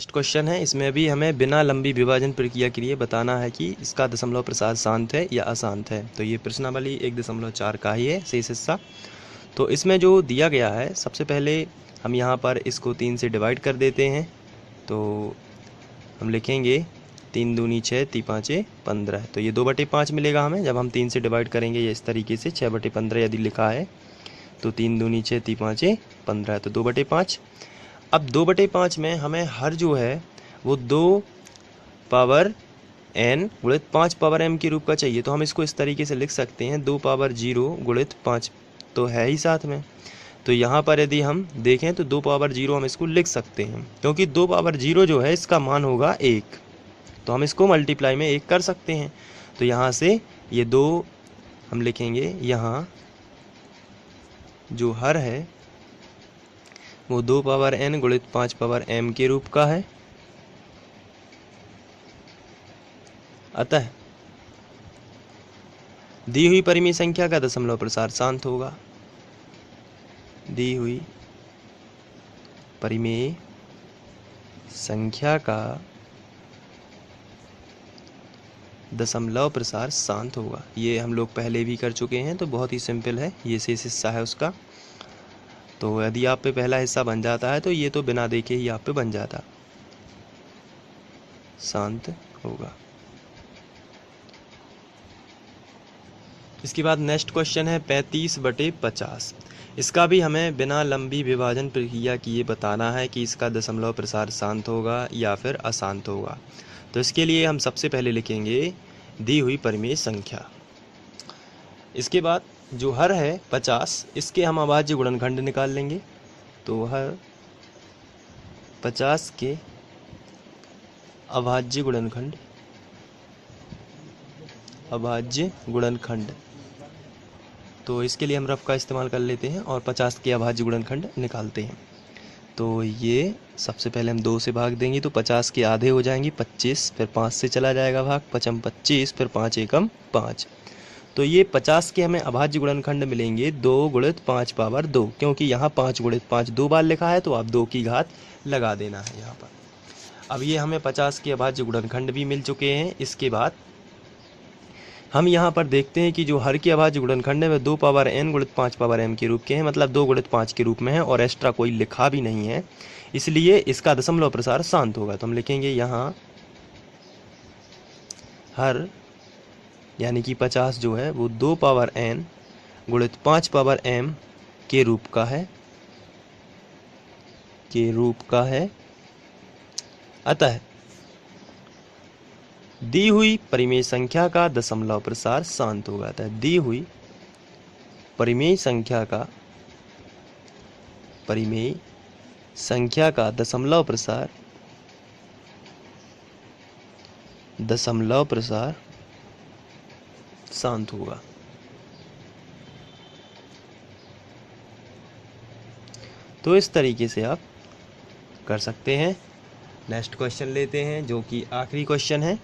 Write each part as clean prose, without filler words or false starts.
Next question है, इसमें भी हमें बिना लंबी विभाजन प्रक्रिया के लिए बताना है कि इसका दशमलव प्रसार शांत है या अशांत है। तो ये प्रश्नावली 1.4 का ही है शेष हिस्सा। तो इसमें जो दिया गया है, सबसे पहले हम यहाँ पर इसको 3 से डिवाइड कर देते हैं। तो हम लिखेंगे 3 दूनी 6, 3 5 15। तो ये 2/5 मिलेगा हमें जब हम 3 से डिवाइड करेंगे। ये इस तरीके से 6/15 यदि लिखा है तो 3 दूनी 6, 3 5 15, तो 2/5। अब 2/5 में हमें हर जो है वो 2 पावर n गुणित 5 पावर m के रूप का चाहिए। तो हम इसको इस तरीके से लिख सकते हैं, 2 पावर 0 गुणित 5 तो है ही साथ में। तो यहाँ पर यदि हम देखें तो 2 पावर 0 हम इसको लिख सकते हैं, क्योंकि 2 पावर 0 जो है इसका मान होगा 1। तो हम इसको मल्टीप्लाई में 1 कर सकते हैं। तो यहाँ से ये 2 हम लिखेंगे, यहाँ जो हर है वो 2 पावर n गुणित 5 पावर m के रूप का है। अतः दी हुई परिमेय संख्या का दशमलव प्रसार शांत होगा। दी हुई परिमेय संख्या का दशमलव प्रसार शांत होगा। ये हम लोग पहले भी कर चुके हैं, तो बहुत ही सिंपल है। ये शेष हिस्सा है उसका। तो यदि आप पे पहला हिस्सा बन जाता है तो ये तो बिना देखे ही आप पे बन जाता, शांत होगा। इसके बाद नेक्स्ट क्वेश्चन है 35/50। इसका भी हमें बिना लंबी विभाजन प्रक्रिया किए बताना है कि इसका दशमलव प्रसार शांत होगा या फिर अशांत होगा। तो इसके लिए हम सबसे पहले लिखेंगे दी हुई परिमेय संख्या। इसके बाद जो हर है 50, इसके हम अभाज्य गुणनखंड निकाल लेंगे। तो हर 50 के अभाज्य गुणनखंड, अभाज्य गुणनखंड, तो इसके लिए हम रफ का इस्तेमाल कर लेते हैं और 50 के अभाज्य गुणनखंड निकालते हैं। तो ये सबसे पहले हम 2 से भाग देंगे तो 50 के आधे हो जाएंगे 25, फिर 5 से चला जाएगा भाग, 5 25, फिर 5 एकम 5। तो ये 50 के हमें अभाज्य गुणनखंड मिलेंगे 2 गुणित 5 पावर 2, क्योंकि यहाँ 5 गुणित 5 2 बार लिखा है तो आप 2 की घात लगा देना है यहाँ पर। अब ये हमें 50 के अभाज्य गुणनखंड भी मिल चुके हैं। इसके बाद हम यहाँ पर देखते हैं कि जो हर के अभाज्य गुणनखंड है वह 2 पावर n गुणित 5 पावर m के रूप के हैं, मतलब 2 गुणित 5 के रूप में है और एक्स्ट्रा कोई लिखा भी नहीं है, इसलिए इसका दशमलव प्रसार शांत होगा। तो हम लिखेंगे यहाँ हर यानी कि 50 जो है वो 2 पावर n गुणित 5 पावर m के रूप का है, अतः दी हुई परिमेय संख्या का दशमलव प्रसार शांत होगा। अतः दी हुई परिमेय संख्या का दशमलव प्रसार शांत होगा। तो इस तरीके से आप कर सकते हैं। नेक्स्ट क्वेश्चन लेते हैं जो कि आखिरी क्वेश्चन है।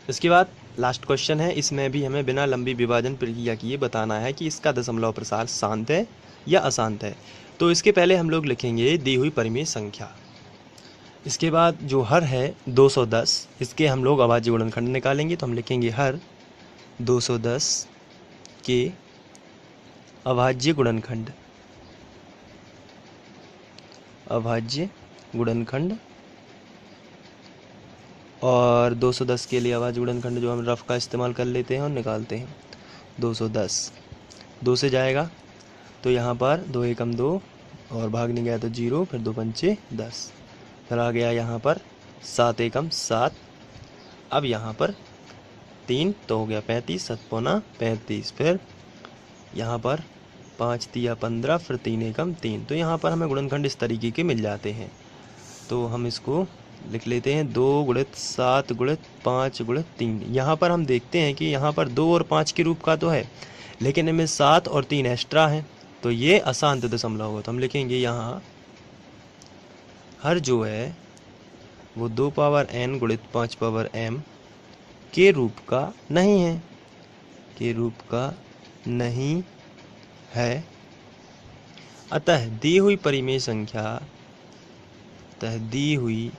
इसके बाद लास्ट क्वेश्चन है, इसमें भी हमें बिना लंबी विभाजन प्रक्रिया किए बताना है कि इसका दशमलव प्रसार शांत है या अशांत है। तो इसके पहले हम लोग लिखेंगे दी हुई परिमेय संख्या। इसके बाद जो हर है 210, इसके हम लोग अभाज्य गुणनखंड निकालेंगे। तो हम लिखेंगे हर 210 के अभाज्य गुणनखंड, और 210 के लिए अभाज्य गुणनखंड जो हम रफ का इस्तेमाल कर लेते हैं और निकालते हैं। 210 2 से जाएगा तो यहाँ पर 2 एकम 2 और भागने गया तो 0, फिर 2 पंचे 10, फिर आ गया यहाँ पर 7 एकम 7। अब यहाँ पर 3 तो हो गया 35, 7 पौना 35, फिर यहाँ पर 5 तिया 15, फिर 3 एकम 3। तो यहाँ पर हमें गुणनखंड इस तरीके के मिल जाते हैं। तो हम इसको लिख लेते हैं 2 गुणित 7 गुणित 5 गुणित 3। यहाँ पर हम देखते हैं कि यहाँ पर 2 और 5 के रूप का तो है, लेकिन इनमें 7 और 3 एक्स्ट्रा हैं, तो ये अशांत दशमलव होगा। तो हम लिखेंगे यहाँ हर जो है वो 2 पावर n गुणित 5 पावर m के रूप का नहीं है, अतः दी हुई परिमेय संख्या अतः दी हुई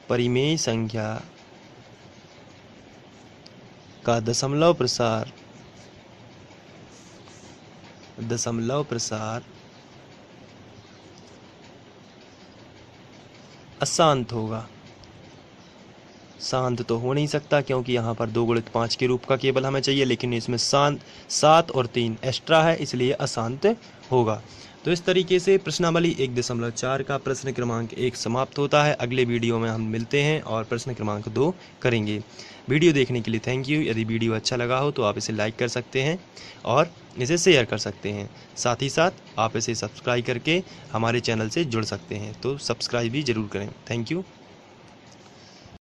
परिमेय संख्या का दशमलव प्रसार अशांत होगा। शांत तो हो नहीं सकता क्योंकि यहाँ पर 2 गुणित 5 के रूप का केवल हमें चाहिए, लेकिन इसमें 7 और 3 एक्स्ट्रा है, इसलिए अशांत होगा। तो इस तरीके से प्रश्नावली 1.4 का प्रश्न क्रमांक 1 समाप्त होता है। अगले वीडियो में हम मिलते हैं और प्रश्न क्रमांक 2 करेंगे। वीडियो देखने के लिए थैंक यू। यदि वीडियो अच्छा लगा हो तो आप इसे लाइक कर सकते हैं और इसे शेयर कर सकते हैं। साथ ही साथ आप इसे सब्सक्राइब करके हमारे चैनल से जुड़ सकते हैं, तो सब्सक्राइब भी ज़रूर करें। Thank you.